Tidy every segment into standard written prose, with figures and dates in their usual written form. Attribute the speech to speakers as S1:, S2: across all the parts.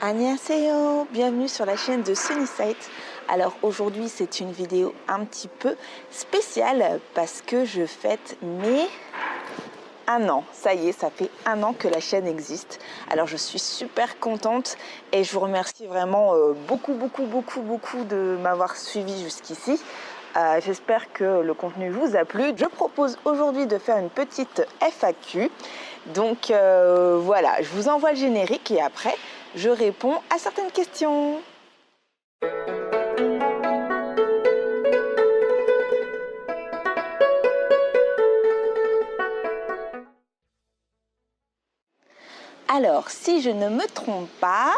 S1: Annyeonghaseyo, bienvenue sur la chaîne de Sunnyside. Alors aujourd'hui c'est une vidéo un petit peu spéciale parce que je fête mes 1 an. Ça y est, ça fait 1 an que la chaîne existe. Alors je suis super contente et je vous remercie vraiment beaucoup de m'avoir suivi jusqu'ici. J'espère que le contenu vous a plu. Je propose aujourd'hui de faire une petite FAQ. Donc voilà, je vous envoie le générique et après je réponds à certaines questions. Alors, si je ne me trompe pas,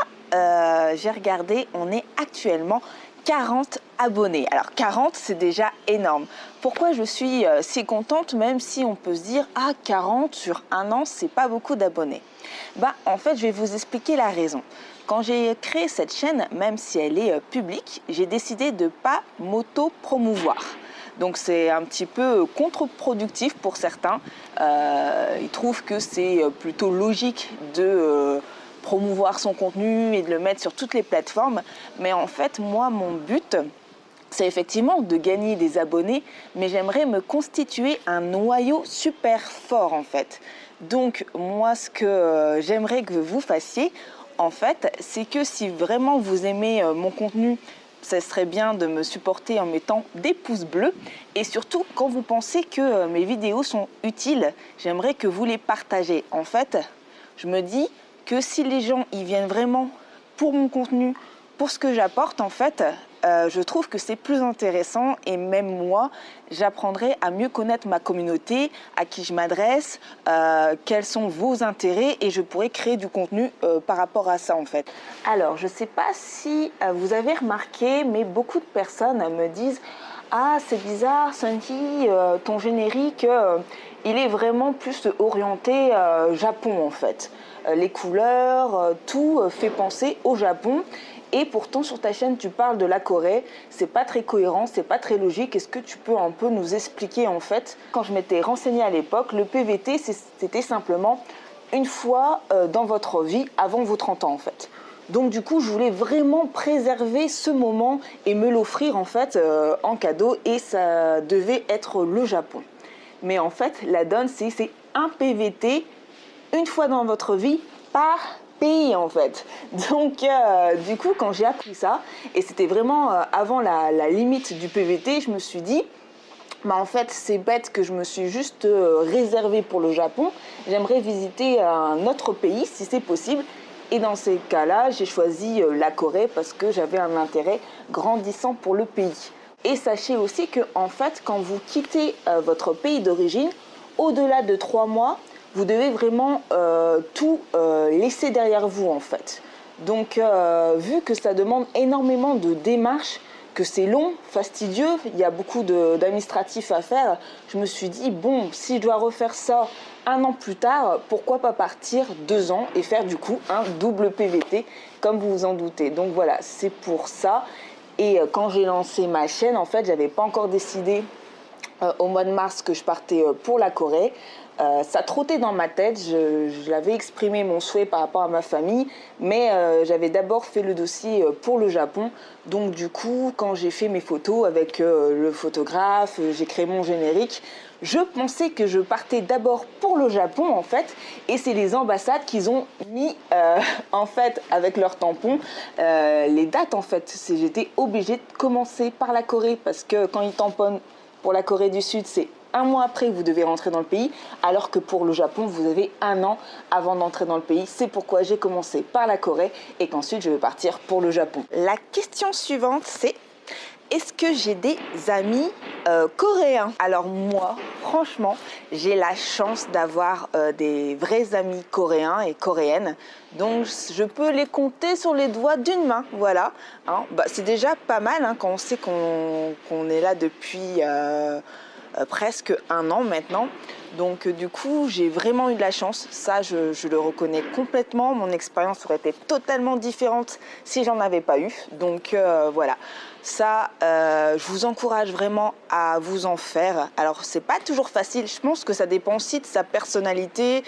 S1: j'ai regardé, on est actuellement 40 abonnés. Alors 40, c'est déjà énorme. Pourquoi je suis si contente, même si on peut se dire « Ah, 40 sur 1 an, c'est pas beaucoup d'abonnés ». En fait, je vais vous expliquer la raison. Quand j'ai créé cette chaîne, même si elle est publique, j'ai décidé de ne pas m'auto-promouvoir. Donc c'est un petit peu contre-productif pour certains. Ils trouvent que c'est plutôt logique de promouvoir son contenu et de le mettre sur toutes les plateformes. Mais en fait, moi, mon but, c'est effectivement de gagner des abonnés, mais j'aimerais me constituer un noyau super fort en fait. Donc moi, ce que j'aimerais que vous fassiez, en fait, c'est que si vraiment vous aimez mon contenu, ça serait bien de me supporter en mettant des pouces bleus. Et surtout, quand vous pensez que mes vidéos sont utiles, j'aimerais que vous les partagez. En fait, je me dis que si les gens ils viennent vraiment pour mon contenu, pour ce que j'apporte, en fait, je trouve que c'est plus intéressant et même moi, j'apprendrai à mieux connaître ma communauté, à qui je m'adresse, quels sont vos intérêts et je pourrai créer du contenu par rapport à ça en fait. Alors, je ne sais pas si vous avez remarqué, mais beaucoup de personnes me disent « Ah, c'est bizarre, Sunny, ton générique, il est vraiment plus orienté Japon en fait. Les couleurs, tout fait penser au Japon. » Et pourtant, sur ta chaîne, tu parles de la Corée. C'est pas très cohérent, c'est pas très logique. Est-ce que tu peux un peu nous expliquer en fait? Quand je m'étais renseignée à l'époque, le PVT, c'était simplement une fois dans votre vie avant vos 30 ans en fait. Donc du coup, je voulais vraiment préserver ce moment et me l'offrir en fait en cadeau. Et ça devait être le Japon. Mais en fait, la donne, c'est un PVT une fois dans votre vie par pays en fait. Donc du coup quand j'ai appris ça et c'était vraiment avant la limite du PVT, je me suis dit en fait c'est bête que je me suis juste réservé pour le Japon, j'aimerais visiter un autre pays si c'est possible. Et dans ces cas-là, j'ai choisi la Corée parce que j'avais un intérêt grandissant pour le pays. Et sachez aussi que en fait quand vous quittez votre pays d'origine, au-delà de 3 mois, vous devez vraiment tout laisser derrière vous en fait. Donc vu que ça demande énormément de démarches, que c'est long, fastidieux, il y a beaucoup d'administratifs à faire, je me suis dit bon, si je dois refaire ça 1 an plus tard, pourquoi pas partir 2 ans et faire du coup un double PVT comme vous vous en doutez. Donc voilà, c'est pour ça. Et quand j'ai lancé ma chaîne, en fait, j'avais pas encore décidé au mois de mars que je partais pour la Corée. Ça trottait dans ma tête, je l'avais exprimé mon souhait par rapport à ma famille, mais j'avais d'abord fait le dossier pour le Japon. Donc du coup, quand j'ai fait mes photos avec le photographe, j'ai créé mon générique, je pensais que je partais d'abord pour le Japon en fait, et c'est les ambassades qui ont mis en fait avec leur tampon les dates en fait. J'étais obligée de commencer par la Corée parce que quand ils tamponnent pour la Corée du Sud, c'est 1 mois après que vous devez rentrer dans le pays, alors que pour le Japon, vous avez 1 an avant d'entrer dans le pays. C'est pourquoi j'ai commencé par la Corée et qu'ensuite je vais partir pour le Japon. La question suivante, c'est est-ce que j'ai des amis coréens? Alors moi, franchement, j'ai la chance d'avoir des vrais amis coréens et coréennes. Donc je peux les compter sur les doigts d'une main, voilà. Hein, c'est déjà pas mal hein, quand on sait qu'on est là depuis presque 1 an maintenant. Donc du coup, j'ai vraiment eu de la chance. Ça, je le reconnais complètement. Mon expérience aurait été totalement différente si j'en avais pas eu. Donc voilà. Ça, je vous encourage vraiment à vous en faire. Alors, c'est pas toujours facile. Je pense que ça dépend aussi de sa personnalité,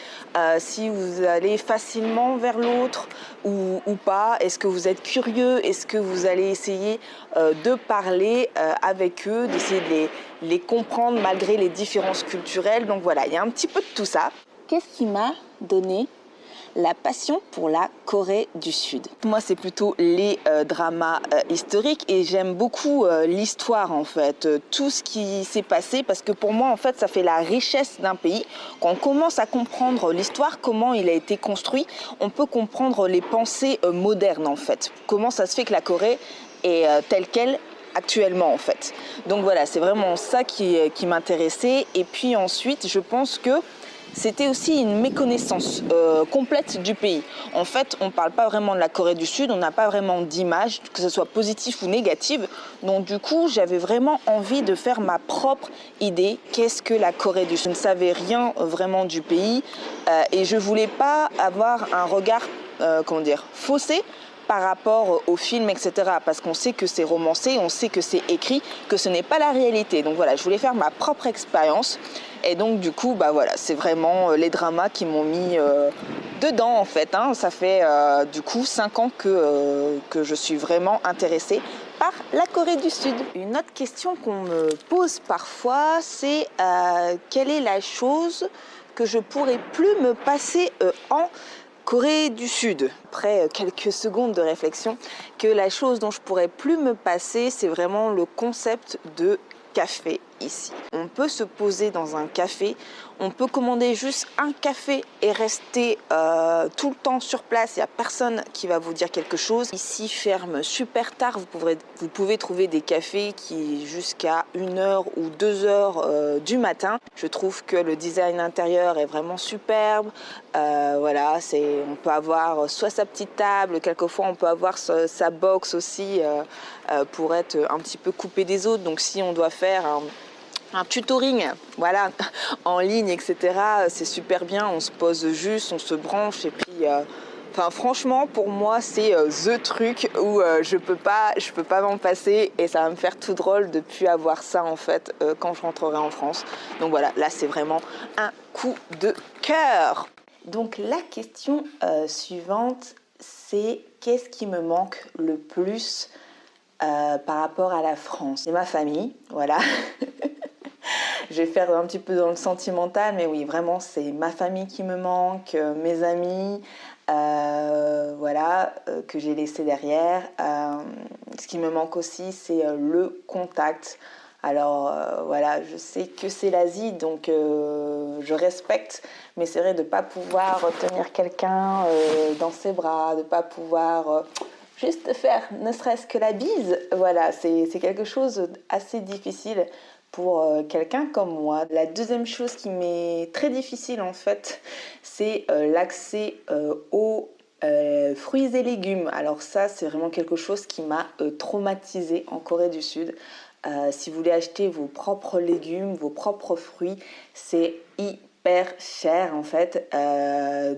S1: si vous allez facilement vers l'autre ou pas. Est-ce que vous êtes curieux? Est-ce que vous allez essayer de parler avec eux, d'essayer de les comprendre malgré les différences culturelles? Donc voilà, il y a un petit peu de tout ça. Qu'est-ce qui m'a donné la passion pour la Corée du Sud? Moi, c'est plutôt les dramas historiques et j'aime beaucoup l'histoire en fait, tout ce qui s'est passé parce que pour moi en fait ça fait la richesse d'un pays. Quand on commence à comprendre l'histoire, comment il a été construit, on peut comprendre les pensées modernes en fait. Comment ça se fait que la Corée est telle qu'elle actuellement en fait. Donc voilà, c'est vraiment ça qui m'intéressait. Et puis ensuite, je pense que c'était aussi une méconnaissance complète du pays. En fait, on ne parle pas vraiment de la Corée du Sud, on n'a pas vraiment d'image, que ce soit positive ou négative. Donc du coup, j'avais vraiment envie de faire ma propre idée. Qu'est-ce que la Corée du Sud? Je ne savais rien vraiment du pays et je ne voulais pas avoir un regard, faussé par rapport au film, etc. Parce qu'on sait que c'est romancé, on sait que c'est écrit, que ce n'est pas la réalité. Donc voilà, je voulais faire ma propre expérience. Et donc du coup, bah voilà, c'est vraiment les dramas qui m'ont mis dedans en fait. Hein. Ça fait du coup 5 ans que je suis vraiment intéressée par la Corée du Sud. Une autre question qu'on me pose parfois, c'est quelle est la chose que je pourrais plus me passer en Corée du Sud? Après quelques secondes de réflexion, que la chose dont je pourrais plus me passer, c'est vraiment le concept de café ici. On peut se poser dans un café, on peut commander juste un café et rester tout le temps sur place, il n'y a personne qui va vous dire quelque chose. Ici ferme super tard, vous pouvez trouver des cafés qui jusqu'à 1h ou 2h du matin. Je trouve que le design intérieur est vraiment superbe. Voilà, on peut avoir soit sa petite table, quelquefois on peut avoir sa box aussi pour être un petit peu coupé des autres. Donc si on doit faire un tutoring, voilà, en ligne, etc. C'est super bien, on se pose juste, on se branche et puis... Enfin, franchement, pour moi, c'est the truc où je peux pas m'en passer et ça va me faire tout drôle de plus avoir ça en fait quand je rentrerai en France. Donc voilà, là c'est vraiment un coup de cœur. Donc la question suivante, c'est qu'est-ce qui me manque le plus par rapport à la France? C'est ma famille, voilà. Je vais faire un petit peu dans le sentimental, mais oui, vraiment, c'est ma famille qui me manque, mes amis, voilà, que j'ai laissé derrière. Ce qui me manque aussi, c'est le contact. Alors voilà, je sais que c'est l'Asie, donc je respecte, mais c'est vrai de ne pas pouvoir tenir quelqu'un dans ses bras, de ne pas pouvoir juste faire ne serait-ce que la bise. Voilà, c'est quelque chose d'assez difficile pour quelqu'un comme moi. La deuxième chose qui m'est très difficile en fait, c'est l'accès aux fruits et légumes. Alors ça, c'est vraiment quelque chose qui m'a traumatisée en Corée du Sud. Si vous voulez acheter vos propres légumes, vos propres fruits, c'est hyper cher en fait.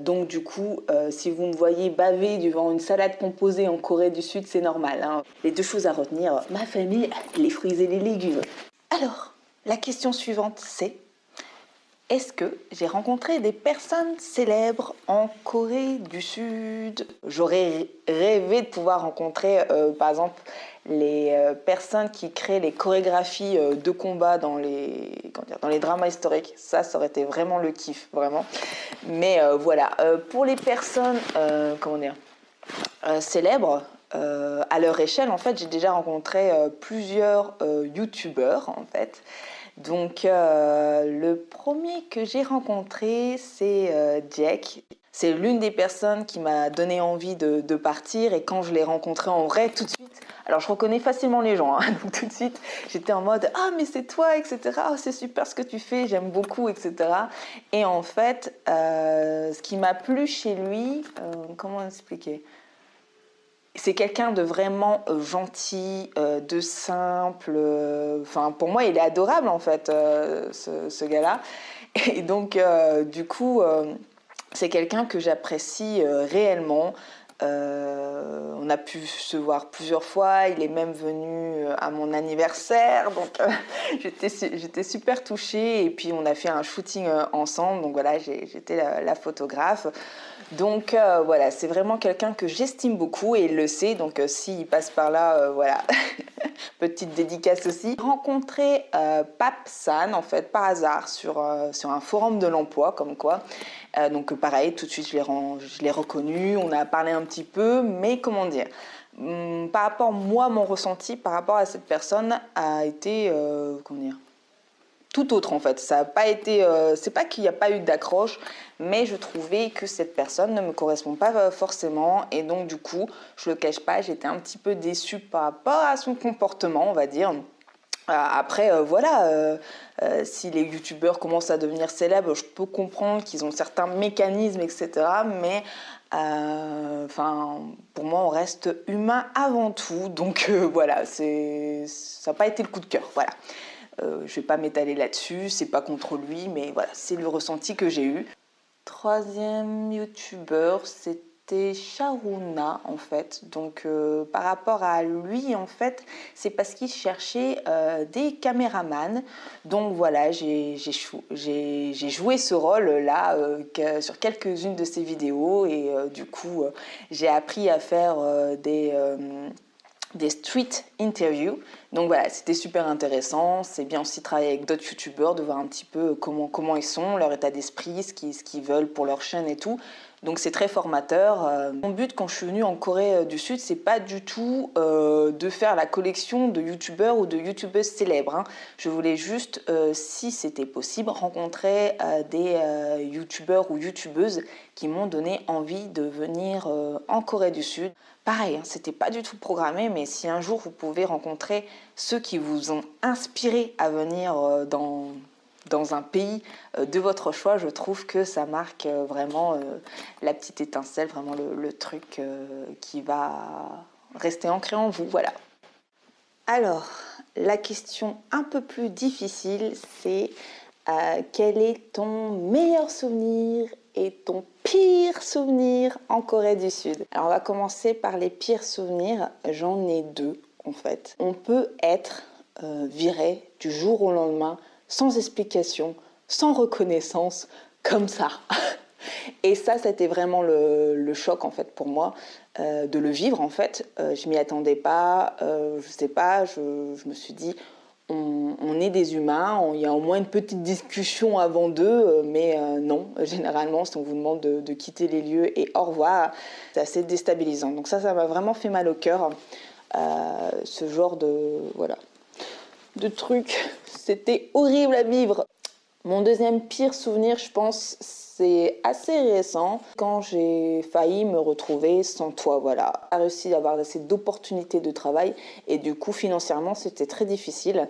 S1: Donc du coup, si vous me voyez baver devant une salade composée en Corée du Sud, c'est normal. Hein. Les deux choses à retenir, ma famille, les fruits et les légumes. Alors, la question suivante, c'est est-ce que j'ai rencontré des personnes célèbres en Corée du Sud? J'aurais rêvé de pouvoir rencontrer, par exemple, les personnes qui créent les chorégraphies de combat dans les dramas historiques. Ça aurait été vraiment le kiff, vraiment. Mais voilà, pour les personnes, célèbres, à leur échelle, en fait, j'ai déjà rencontré plusieurs youtubeurs, en fait. Donc, le premier que j'ai rencontré, c'est Jack. C'est l'une des personnes qui m'a donné envie de partir. Et quand je l'ai rencontré en vrai, tout de suite, alors je reconnais facilement les gens, hein, donc tout de suite, j'étais en mode « Ah, mais c'est toi, etc. Oh, c'est super ce que tu fais, j'aime beaucoup, etc. » Et en fait, ce qui m'a plu chez lui, comment expliquer ? C'est quelqu'un de vraiment gentil, de simple. Enfin, pour moi, il est adorable en fait, ce gars-là. Et donc, du coup, c'est quelqu'un que j'apprécie réellement. On a pu se voir plusieurs fois, il est même venu à mon anniversaire, donc j'étais super touchée et puis on a fait un shooting ensemble, donc voilà, j'étais la photographe. Donc voilà, c'est vraiment quelqu'un que j'estime beaucoup et il le sait, donc s'il passe par là, voilà, petite dédicace aussi. J'ai rencontré Pape San en fait par hasard sur un forum de l'emploi comme quoi. Donc pareil, tout de suite je l'ai reconnu, on a parlé un petit peu, mais comment dire, par rapport moi mon ressenti par rapport à cette personne a été comment dire, tout autre en fait. Ça a pas été, c'est pas qu'il n'y a pas eu d'accroche, mais je trouvais que cette personne ne me correspond pas forcément et donc du coup, je le cache pas, j'étais un petit peu déçue par rapport à son comportement, on va dire. Après, voilà, si les youtubeurs commencent à devenir célèbres, je peux comprendre qu'ils ont certains mécanismes, etc. Mais pour moi, on reste humain avant tout. Donc voilà, ça n'a pas été le coup de cœur. Voilà. Je ne vais pas m'étaler là-dessus, c'est pas contre lui, mais voilà, c'est le ressenti que j'ai eu. Troisième youtubeur, c'était Sharuna en fait. Donc par rapport à lui en fait, c'est parce qu'il cherchait des caméramans. Donc voilà, j'ai joué ce rôle là sur quelques-unes de ses vidéos et du coup j'ai appris à faire des street interviews. Donc voilà, c'était super intéressant. C'est bien aussi de travailler avec d'autres youtubeurs, de voir un petit peu comment ils sont, leur état d'esprit, ce qu'ils veulent pour leur chaîne et tout. Donc c'est très formateur. Mon but quand je suis venue en Corée du Sud, c'est pas du tout de faire la collection de youtubeurs ou de youtubeuses célèbres. Hein. Je voulais juste, si c'était possible, rencontrer des youtubeurs ou youtubeuses qui m'ont donné envie de venir en Corée du Sud. Pareil, hein, c'était pas du tout programmé, mais si un jour vous pouvez rencontrer ceux qui vous ont inspiré à venir dans un pays de votre choix, je trouve que ça marque vraiment la petite étincelle, vraiment le truc qui va rester ancré en vous. Voilà. Alors, la question un peu plus difficile, c'est quel est ton meilleur souvenir et ton pire souvenir en Corée du Sud? Alors, on va commencer par les pires souvenirs. J'en ai deux, en fait. On peut être viré du jour au lendemain, sans explication, sans reconnaissance, comme ça. Et ça, c'était vraiment le choc, en fait, pour moi, de le vivre, en fait. Je m'y attendais pas, je sais pas, je me suis dit, on est des humains, il y a au moins une petite discussion avant d'eux, mais non, généralement, si on vous demande de quitter les lieux et au revoir, c'est assez déstabilisant. Donc ça m'a vraiment fait mal au cœur, ce genre voilà, de truc. C'était horrible à vivre. Mon deuxième pire souvenir, je pense, c'est assez récent, quand j'ai failli me retrouver sans toit, voilà. J'ai réussi à avoir assez d'opportunités de travail et du coup, financièrement, c'était très difficile.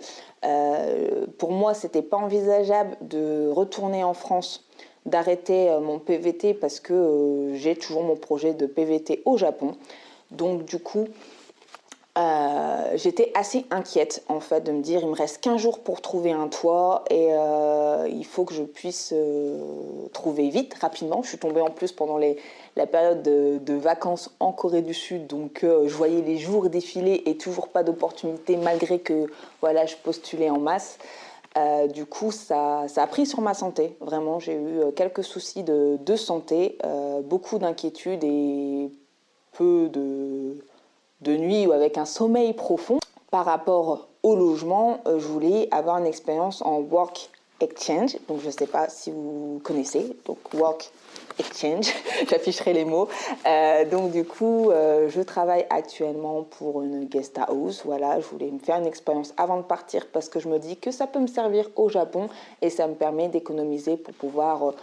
S1: Pour moi, c'était pas envisageable de retourner en France, d'arrêter mon PVT parce que j'ai toujours mon projet de PVT au Japon. Donc du coup, j'étais assez inquiète en fait de me dire il me reste 15 jours pour trouver un toit et il faut que je puisse trouver vite, rapidement. Je suis tombée en plus pendant la période de vacances en Corée du Sud, donc je voyais les jours défiler et toujours pas d'opportunité malgré que voilà, je postulais en masse. Du coup, ça a pris sur ma santé. Vraiment, j'ai eu quelques soucis de santé, beaucoup d'inquiétudes et peu de nuit ou avec un sommeil profond. Par rapport au logement, je voulais avoir une expérience en work exchange. Donc je ne sais pas si vous connaissez. Donc work exchange, j'afficherai les mots. Donc du coup, je travaille actuellement pour une guest house. Voilà, je voulais me faire une expérience avant de partir parce que je me dis que ça peut me servir au Japon et ça me permet d'économiser pour pouvoir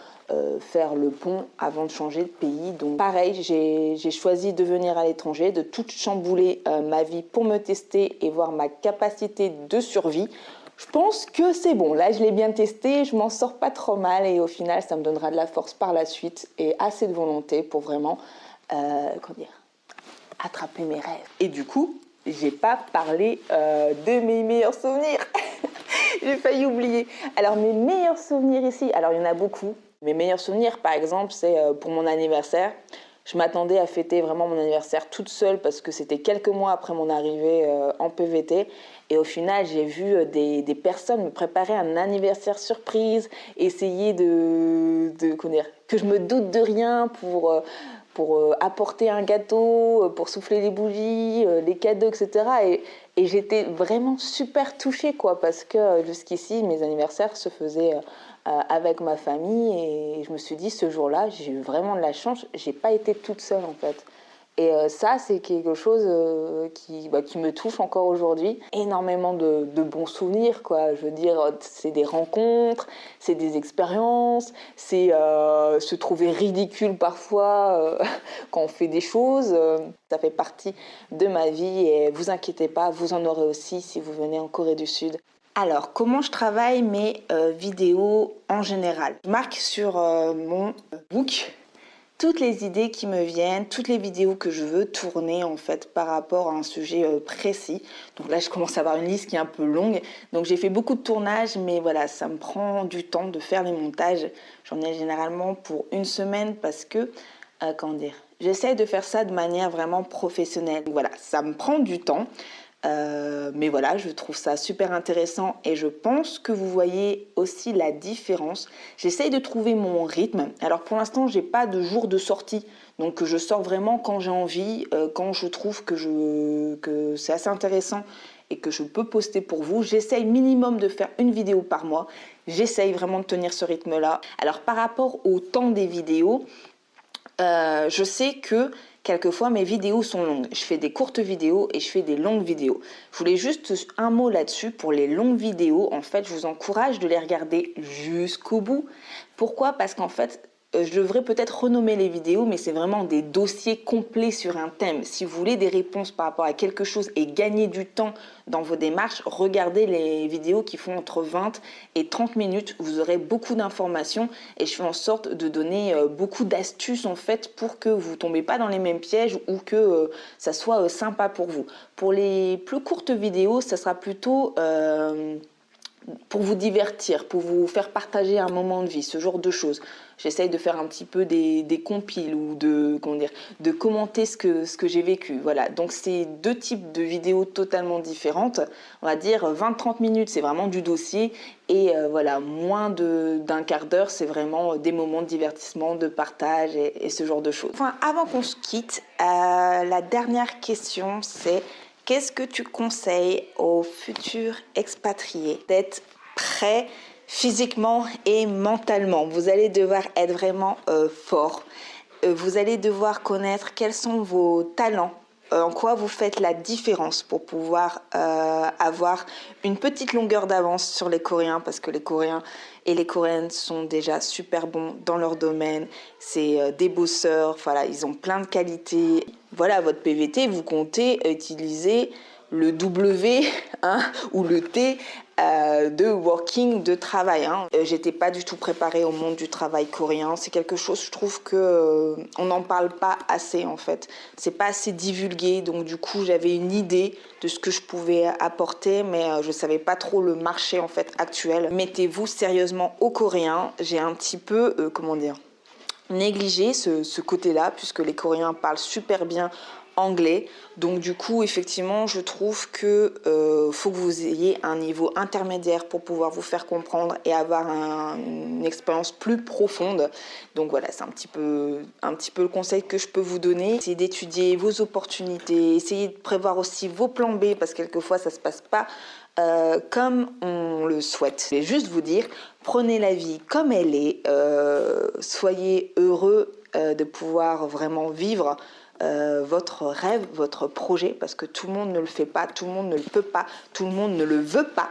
S1: faire le pont avant de changer de pays. Donc pareil, j'ai choisi de venir à l'étranger, de tout chambouler ma vie pour me tester et voir ma capacité de survie. Je pense que c'est bon, là je l'ai bien testé, je m'en sors pas trop mal et au final ça me donnera de la force par la suite et assez de volonté pour vraiment attraper mes rêves. Et du coup, j'ai pas parlé de mes meilleurs souvenirs. J'ai failli oublier. Alors, mes meilleurs souvenirs ici, alors il y en a beaucoup. Mes meilleurs souvenirs, par exemple, c'est pour mon anniversaire. Je m'attendais à fêter vraiment mon anniversaire toute seule parce que c'était quelques mois après mon arrivée en PVT. Et au final, j'ai vu des personnes me préparer un anniversaire surprise, essayer comment dire, que je me doute de rien pour apporter un gâteau, pour souffler les bougies, les cadeaux, etc. Et j'étais vraiment super touchée, quoi, parce que jusqu'ici, mes anniversaires se faisaient avec ma famille et je me suis dit, ce jour-là, j'ai eu vraiment de la chance, j'ai pas été toute seule, en fait. Et ça, c'est quelque chose qui me touche encore aujourd'hui. Énormément de bons souvenirs, quoi. Je veux dire, c'est des rencontres, c'est des expériences, c'est se trouver ridicule parfois quand on fait des choses. Ça fait partie de ma vie et vous inquiétez pas, vous en aurez aussi si vous venez en Corée du Sud. Alors, comment je travaille mes vidéos en général? Je marque sur mon book toutes les idées qui me viennent, toutes les vidéos que je veux tourner en fait par rapport à un sujet précis. Donc là, je commence à avoir une liste qui est un peu longue. Donc j'ai fait beaucoup de tournages, mais voilà, ça me prend du temps de faire les montages. J'en ai généralement pour une semaine parce que, comment dire, j'essaie de faire ça de manière vraiment professionnelle. Donc voilà, ça me prend du temps. Mais voilà, je trouve ça super intéressant et je pense que vous voyez aussi la différence. J'essaye de trouver mon rythme. Alors pour l'instant, j'ai pas de jour de sortie, donc je sors vraiment quand j'ai envie, quand je trouve que c'est assez intéressant et que je peux poster pour vous. J'essaye minimum de faire une vidéo par mois. J'essaye vraiment de tenir ce rythme-là. Alors par rapport au temps des vidéos, je sais que quelquefois mes vidéos sont longues. Je fais des courtes vidéos et je fais des longues vidéos. Je voulais juste un mot là-dessus pour les longues vidéos. En fait, je vous encourage de les regarder jusqu'au bout. Pourquoi? Parce qu'en fait, je devrais peut-être renommer les vidéos, mais c'est vraiment des dossiers complets sur un thème. Si vous voulez des réponses par rapport à quelque chose et gagner du temps dans vos démarches, regardez les vidéos qui font entre 20 et 30 minutes. Vous aurez beaucoup d'informations et je fais en sorte de donner beaucoup d'astuces en fait pour que vous ne tombez pas dans les mêmes pièges ou que ça soit sympa pour vous. Pour les plus courtes vidéos, ça sera plutôt pour vous divertir, pour vous faire partager un moment de vie, ce genre de choses. J'essaye de faire un petit peu des compiles ou de commenter ce que j'ai vécu. Voilà, donc c'est deux types de vidéos totalement différentes. On va dire 20-30 minutes, c'est vraiment du dossier. Et voilà, moins d'un quart d'heure, c'est vraiment des moments de divertissement, de partage et ce genre de choses. Enfin, avant qu'on se quitte, la dernière question, c'est: qu'est-ce que tu conseilles aux futurs expatriés d'être prêts physiquement et mentalement? Vous allez devoir être vraiment fort. Vous allez devoir connaître quels sont vos talents, en quoi vous faites la différence pour pouvoir avoir une petite longueur d'avance sur les Coréens, parce que les Coréens et les Coréennes sont déjà super bons dans leur domaine. C'est des bosseurs, voilà, ils ont plein de qualités. Voilà, votre PVT, vous comptez utiliser le W ou le T de working, de travail. J'étais pas du tout préparée au monde du travail coréen. C'est quelque chose, je trouve que on n'en parle pas assez en fait. C'est pas assez divulgué, donc du coup j'avais une idée de ce que je pouvais apporter, mais je savais pas trop le marché en fait actuel. Mettez-vous sérieusement au coréen. J'ai un petit peu, négligé ce côté-là, puisque les Coréens parlent super bien anglais. Donc du coup, effectivement, je trouve que faut que vous ayez un niveau intermédiaire pour pouvoir vous faire comprendre et avoir une expérience plus profonde. Donc voilà, c'est un petit peu le conseil que je peux vous donner. Essayez d'étudier vos opportunités, essayez de prévoir aussi vos plans B, parce que quelquefois ça se passe pas comme on le souhaite. Je vais juste vous dire, prenez la vie comme elle est, soyez heureux de pouvoir vraiment vivre votre rêve, votre projet, parce que tout le monde ne le fait pas, tout le monde ne le peut pas, tout le monde ne le veut pas.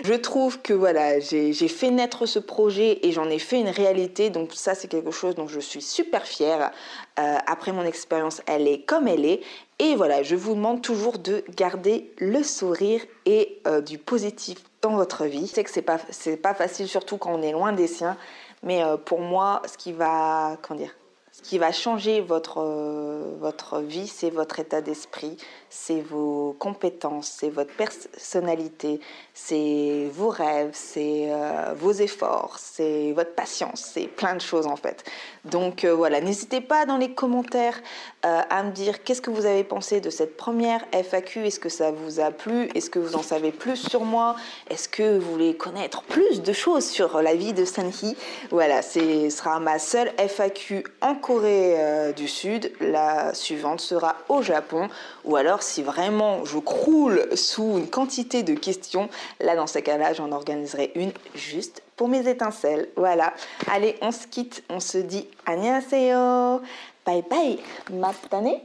S1: Je trouve que voilà, j'ai fait naître ce projet et j'en ai fait une réalité, donc ça c'est quelque chose dont je suis super fière. Après mon expérience, elle est comme elle est. Et voilà, je vous demande toujours de garder le sourire et du positif dans votre vie. Je sais que c'est pas facile, surtout quand on est loin des siens, mais pour moi, ce Ce qui va changer votre vie, c'est votre état d'esprit, c'est vos compétences, c'est votre personnalité, c'est vos rêves, c'est vos efforts, c'est votre patience, c'est plein de choses en fait. Donc voilà, n'hésitez pas dans les commentaires à me dire qu'est-ce que vous avez pensé de cette première FAQ. Est-ce que ça vous a plu? Est-ce que vous en savez plus sur moi? Est-ce que vous voulez connaître plus de choses sur la vie de Sun-hee? Voilà, ce sera ma seule FAQ en Corée du Sud. La suivante sera au Japon. Ou alors, si vraiment je croule sous une quantité de questions, là, dans ces cas-là, j'en organiserai une juste pour mes étincelles. Voilà. Allez, on se quitte. On se dit annyeonghaseyo. Bye bye. Matane.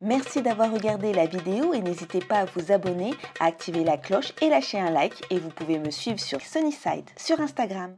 S1: Merci d'avoir regardé la vidéo et n'hésitez pas à vous abonner, à activer la cloche et lâcher un like. Et vous pouvez me suivre sur Sunnyside sur Instagram.